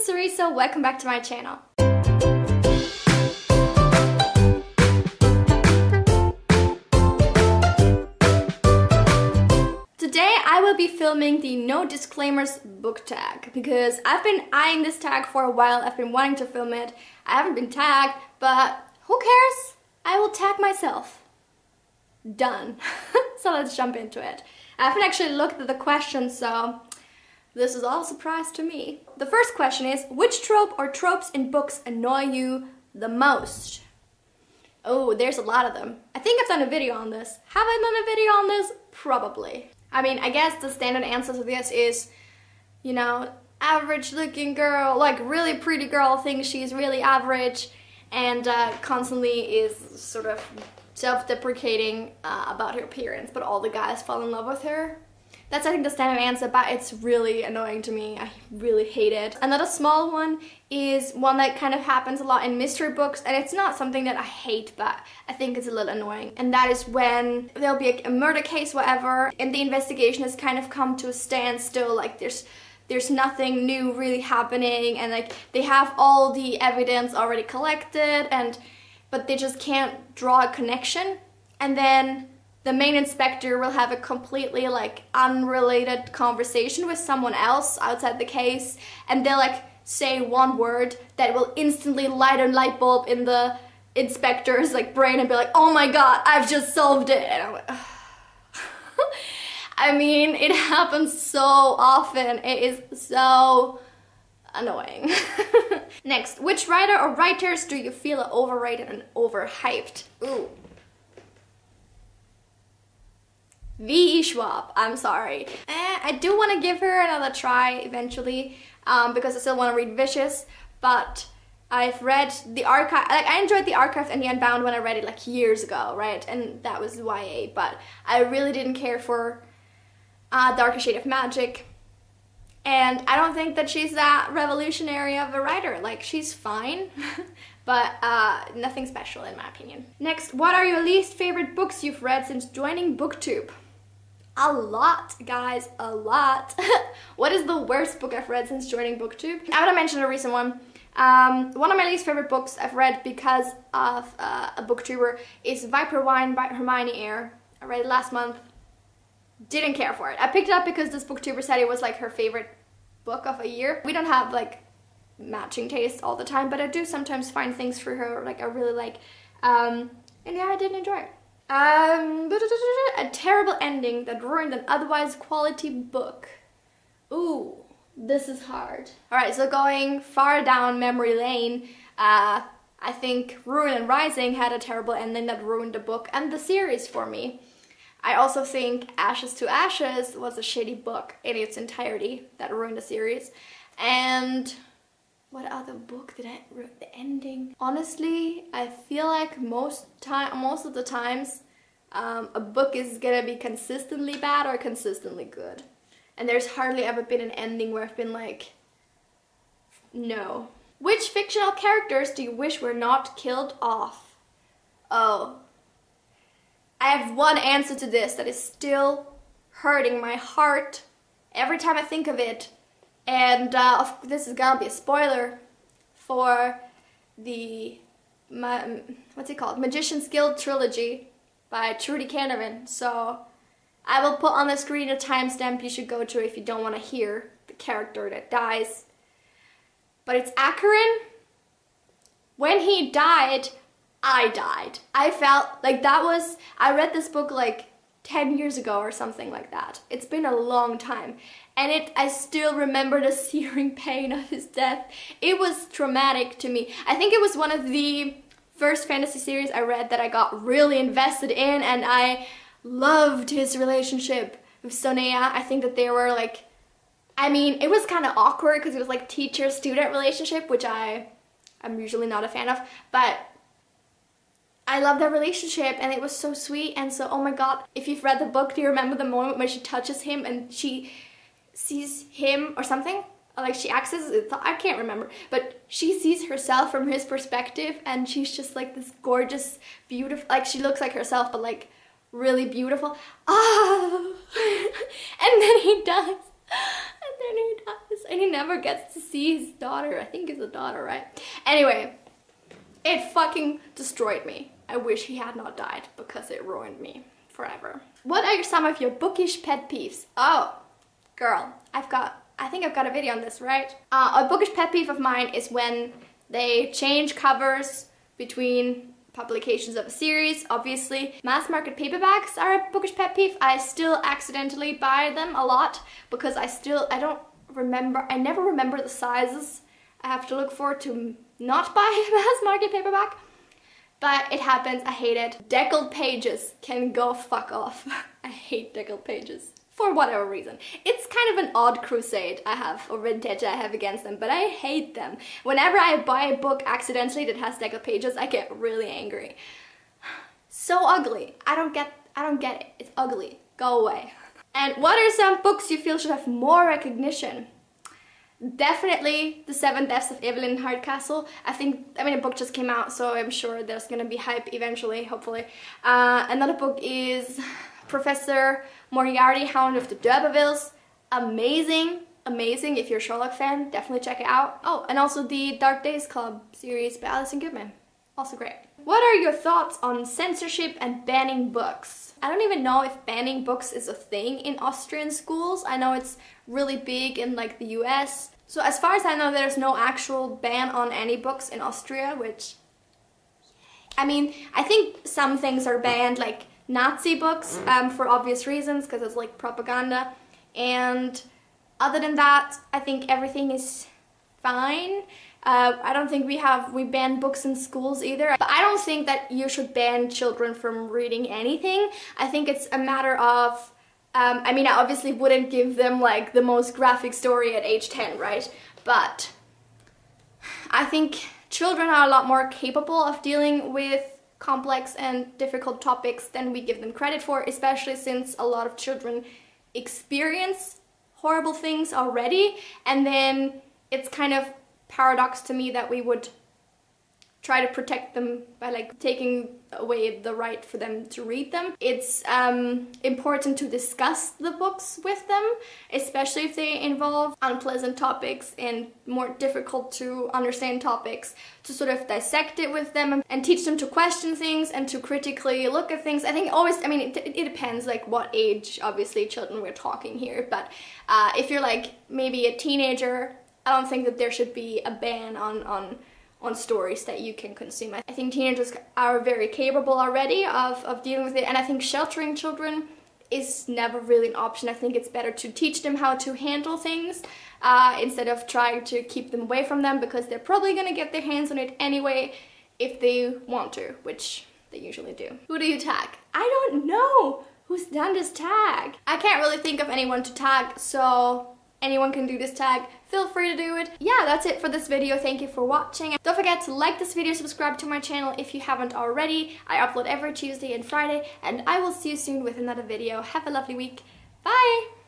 it's Teresa, welcome back to my channel. Today I will be filming the no disclaimers book tag because I've been eyeing this tag for a while. I've been wanting to film it. I haven't been tagged, but who cares? I will tag myself. Done. So let's jump into it. I haven't actually looked at the questions, so this is all a surprise to me. The first question is, which trope or tropes in books annoy you the most? Oh, there's a lot of them. I think I've done a video on this. Have I done a video on this? Probably. I mean, I guess the standard answer to this is, you know, average looking girl, like really pretty girl thinks she's really average and constantly is sort of self-deprecating about her appearance, but all the guys fall in love with her. That's, I think, the standard answer, but it's really annoying to me. I really hate it. Another small one is one that kind of happens a lot in mystery books, and it's not something that I hate, but I think it's a little annoying. And that is when there'll be a murder case, whatever, and the investigation has kind of come to a standstill, like there's nothing new really happening, and like they have all the evidence already collected, but they just can't draw a connection. And then the main inspector will have a completely like unrelated conversation with someone else outside the case, and they'll like say one word that will instantly light a light bulb in the inspector's like brain and be like, oh my god, I've just solved it. And I'm like, ugh. I mean, it happens so often. It is so annoying. Next, which writer or writers do you feel are overrated and overhyped? Ooh. V.e.schwab, I'm sorry. I do want to give her another try eventually because I still want to read Vicious, but I've read the archive, like I enjoyed the Archive and the Unbound when I read it like years ago, right? And that was YA, but I really didn't care for Darker Shade of Magic. And I don't think that she's that revolutionary of a writer. Like, she's fine, but nothing special in my opinion. Next, what are your least favorite books you've read since joining BookTube? A lot, guys, a lot. What is the worst book I've read since joining BookTube? I want to mention a recent one. One of my least favorite books I've read because of a booktuber is Viper Wine by Hermione Eyre. I read it last month. Didn't care for it. I picked it up because this booktuber said it was like her favorite book of a year. We don't have like matching tastes all the time, but I do sometimes find things for her like I really like. And yeah, I didn't enjoy it. A terrible ending that ruined an otherwise quality book. Ooh, this is hard. Alright, so going far down memory lane, I think Ruin and Rising had a terrible ending that ruined the book and the series for me. I also think Ashes to Ashes was a shitty book in its entirety that ruined the series. And what other book did I ruin the ending? Honestly, I feel like most of the times a book is gonna be consistently bad or consistently good. And there's hardly ever been an ending where I've been like, no. Which fictional characters do you wish were not killed off? Oh. I have one answer to this that is still hurting my heart every time I think of it. And this is gonna be a spoiler for the, what's it called? Magician's Guild trilogy by Trudy Canavan. So I will put on the screen a timestamp you should go to if you don't want to hear the character that dies. But it's Acheron. When he died, I died. I felt like that was, I read this book like 10 years ago or something like that. It's been a long time. And I still remember the searing pain of his death. It was traumatic to me. I think it was one of the first fantasy series I read that I got really invested in, and I loved his relationship with Sonea. I think that they were like, I mean, it was kind of awkward because it was like teacher-student relationship, which I'm usually not a fan of, but I love their relationship and it was so sweet. And so, oh my god, if you've read the book, do you remember the moment when she touches him and she sees him or something? Or like she accesses it, I can't remember, but she sees herself from his perspective and she's just like this gorgeous, beautiful, like she looks like herself but like really beautiful. Ah! And then he dies. And and he dies and he never gets to see his daughter. I think it's a daughter, right? Anyway, it fucking destroyed me. I wish he had not died because it ruined me forever. What are some of your bookish pet peeves? Oh, girl, I think I've got a video on this, right? A bookish pet peeve of mine is when they change covers between publications of a series. Obviously, mass market paperbacks are a bookish pet peeve. I still accidentally buy them a lot because I never remember the sizes I have to look for to not buy a mass market paperback. But it happens, I hate it. Deckled pages can go fuck off. I hate deckled pages. For whatever reason. It's kind of an odd crusade I have, or vintage I have against them, but I hate them. Whenever I buy a book accidentally that has deckled pages, I get really angry. So ugly. I don't get it. It's ugly. Go away. And what are some books you feel should have more recognition? Definitely The 7 Deaths of Evelyn Hardcastle. I mean, a book just came out, so I'm sure there's gonna be hype eventually, hopefully. Another book is Professor Moriarty, Hound of the D'Urbervilles. Amazing, amazing. If you're a Sherlock fan, definitely check it out. Oh, and also the Dark Days Club series by Alison Goodman. Also great. What are your thoughts on censorship and banning books? I don't even know if banning books is a thing in Austrian schools. I know it's really big in like the US. So as far as I know, there's no actual ban on any books in Austria, which, I mean, I think some things are banned, like Nazi books, for obvious reasons, because it's like propaganda. And other than that, I think everything is fine. I don't think we ban books in schools either. But I don't think that you should ban children from reading anything. I think it's a matter of, I mean, I obviously wouldn't give them like the most graphic story at age 10, right? But I think children are a lot more capable of dealing with complex and difficult topics than we give them credit for, especially since a lot of children experience horrible things already, and then it's kind of paradox to me that we would try to protect them by like taking away the right for them to read them. It's important to discuss the books with them, especially if they involve unpleasant topics and more difficult to understand topics, to sort of dissect it with them and teach them to question things and to critically look at things. I think always, I mean, it depends like what age, obviously, children we're talking here, but if you're like maybe a teenager, I don't think that there should be a ban on stories that you can consume. I think teenagers are very capable already of dealing with it, and I think sheltering children is never really an option. I think it's better to teach them how to handle things instead of trying to keep them away from them, because they're probably gonna get their hands on it anyway if they want to, which they usually do. Who do you tag? I don't know who's done this tag. I can't really think of anyone to tag, so anyone can do this tag. Feel free to do it. Yeah, that's it for this video. Thank you for watching. Don't forget to like this video, subscribe to my channel if you haven't already. I upload every Tuesday and Friday, and I will see you soon with another video. Have a lovely week. Bye!